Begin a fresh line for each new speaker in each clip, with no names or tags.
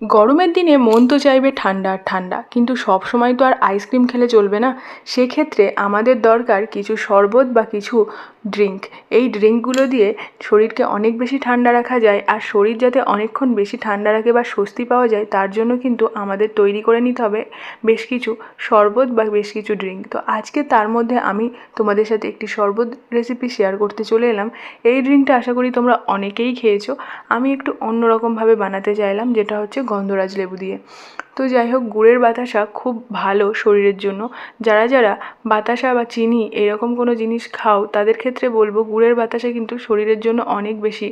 গরমের দিনে মন তো চাইবে ঠান্ডা আর ঠান্ডা, কিন্তু সব সময় তো আর আইসক্রিম খেলে চলবে না। সেক্ষেত্রে আমাদের দরকার কিছু শরবত বা কিছু ড্রিঙ্ক। এই ড্রিঙ্কগুলো দিয়ে শরীরকে অনেক বেশি ঠান্ডা রাখা যায়, আর শরীর যাতে অনেকক্ষণ বেশি ঠান্ডা রাখে বা স্বস্তি পাওয়া যায় তার জন্য কিন্তু আমাদের তৈরি করে নিতে হবে বেশ কিছু শরবত বা বেশ কিছু ড্রিঙ্ক। তো আজকে তার মধ্যে আমি তোমাদের সাথে একটি শরবত রেসিপি শেয়ার করতে চলে এলাম। এই ড্রিঙ্কটা আশা করি তোমরা অনেকেই খেয়েছো। আমি একটু অন্যরকমভাবে বানাতে চাইলাম, যেটা হচ্ছে গন্ধরাজ লেবু দিয়ে। তো যাই হোক, গুড়ের বাতাসা খুব ভালো শরীরের জন্য। যারা যারা বাতাসা বা চিনি এরকম কোনো জিনিস খাও তাদের ক্ষেত্রে বলবো গুড়ের বাতাসা কিন্তু শরীরের জন্য অনেক বেশি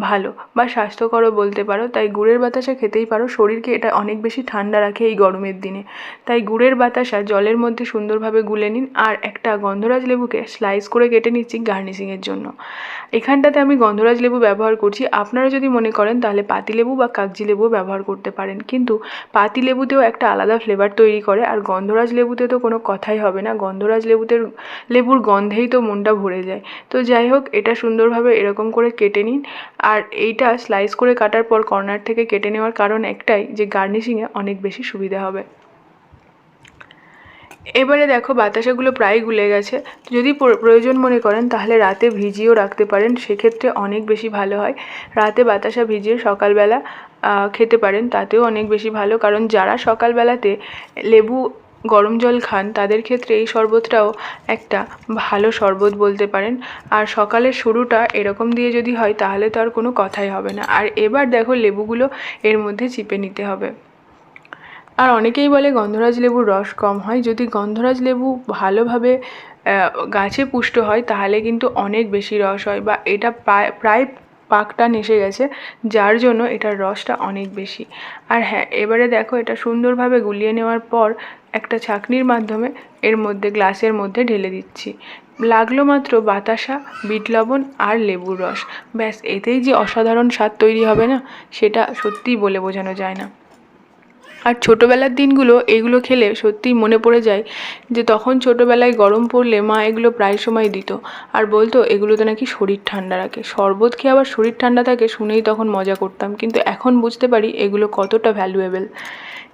ভালো বা স্বাস্থ্যকরও বলতে পারো। তাই গুড়ের বাতাসা খেতেই পারো, শরীরকে এটা অনেক বেশি ঠান্ডা রাখে এই গরমের দিনে। তাই গুড়ের বাতাসা জলের মধ্যে সুন্দরভাবে গুলে নিন, আর একটা গন্ধরাজ লেবুকে স্লাইস করে কেটে নিচ্ছি গার্নিশিংয়ের জন্য। এখানটাতে আমি গন্ধরাজ লেবু ব্যবহার করছি। আপনারা যদি মনে করেন তাহলে পাতিলেবু বা কাগজি লেবুও ব্যবহার করতে পারেন, কিন্তু পাতিলেবুতেও একটা আলাদা ফ্লেভার তৈরি করে, আর গন্ধরাজ লেবুতে তো কোনো কথাই হবে না। গন্ধরাজ লেবুর গন্ধেই তো মনটা ভরে যায়। তো যাই হোক, এটা সুন্দরভাবে এরকম করে কেটে নিন। আর এইটা স্লাইস করে কাটার পর কর্নার থেকে কেটে নেওয়ার কারণ একটাই, যে গার্নিশিংয়ে অনেক বেশি সুবিধা হবে। এবারে দেখো বাতাসাগুলো প্রায় গুলে গেছে। যদি প্রয়োজন মনে করেন তাহলে রাতে ভিজিয়েও রাখতে পারেন, সেক্ষেত্রে অনেক বেশি ভালো হয়। রাতে বাতাসা ভিজিয়ে সকালবেলা খেতে পারেন, তাতেও অনেক বেশি ভালো। কারণ যারা সকালবেলাতে লেবু গরম জল খান তাদের ক্ষেত্রে এই শরবতটাও একটা ভালো শরবত বলতে পারেন। আর সকালের শুরুটা এরকম দিয়ে যদি হয় তাহলে তো আর কোনো কথাই হবে না। আর এবার দেখো লেবুগুলো এর মধ্যে চিপে নিতে হবে। আর অনেকেই বলে গন্ধরাজ লেবুর রস কম হয়। যদি গন্ধরাজ লেবু ভালোভাবে গাছে পুষ্ট হয় তাহলে কিন্তু অনেক বেশি রস হয়, বা এটা প্রায় পাকটান এসে গেছে, যার জন্য এটার রসটা অনেক বেশি। আর হ্যাঁ, এবারে দেখো এটা সুন্দরভাবে গুলিয়ে নেওয়ার পর একটা ছাঁকনির মাধ্যমে এর মধ্যে গ্লাসের মধ্যে ঢেলে দিচ্ছি। লাগলো মাত্র বাতাসা, বিট লবণ আর লেবুর রস। ব্যাস, এতেই যে অসাধারণ স্বাদ তৈরি হবে না, সেটা সত্যিই বলে বোঝানো যায় না। আর ছোটোবেলার দিনগুলো এগুলো খেলে সত্যিই মনে পড়ে যায় যে তখন ছোটোবেলায় গরম পড়লে মা এগুলো প্রায় সময় দিত, আর বলতো এগুলোতে নাকি শরীর ঠান্ডা রাখে। শরবত খেয়ে আবার শরীর ঠান্ডা থাকে শুনেই তখন মজা করতাম, কিন্তু এখন বুঝতে পারি এগুলো কতটা ভ্যালুয়েবল।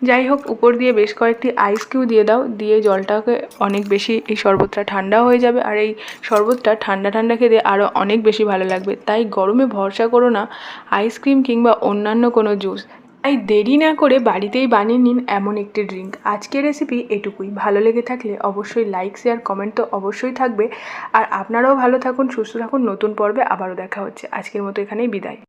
যাই হোক, উপর দিয়ে বেশ কয়েকটি আইস কিউ দিয়ে দাও, দিয়ে জলটাকে অনেক বেশি, এই শরবতটা ঠান্ডা হয়ে যাবে। আর এই শরবতটা ঠান্ডা ঠান্ডা খেতে আরও অনেক বেশি ভালো লাগবে। তাই গরমে ভরসা করো না আইসক্রিম কিংবা অন্যান্য কোনো জুস। তাই দেরি না করে বাড়িতেই বানিয়ে নিন এমন একটি ড্রিঙ্ক। আজকের রেসিপি এটুকুই। ভালো লেগে থাকলে অবশ্যই লাইক, শেয়ার, কমেন্ট তো অবশ্যই থাকবে। আর আপনারাও ভালো থাকুন, সুস্থ থাকুন। নতুন পর্বে আবারও দেখা হচ্ছে। আজকের মতো এখানেই বিদায়।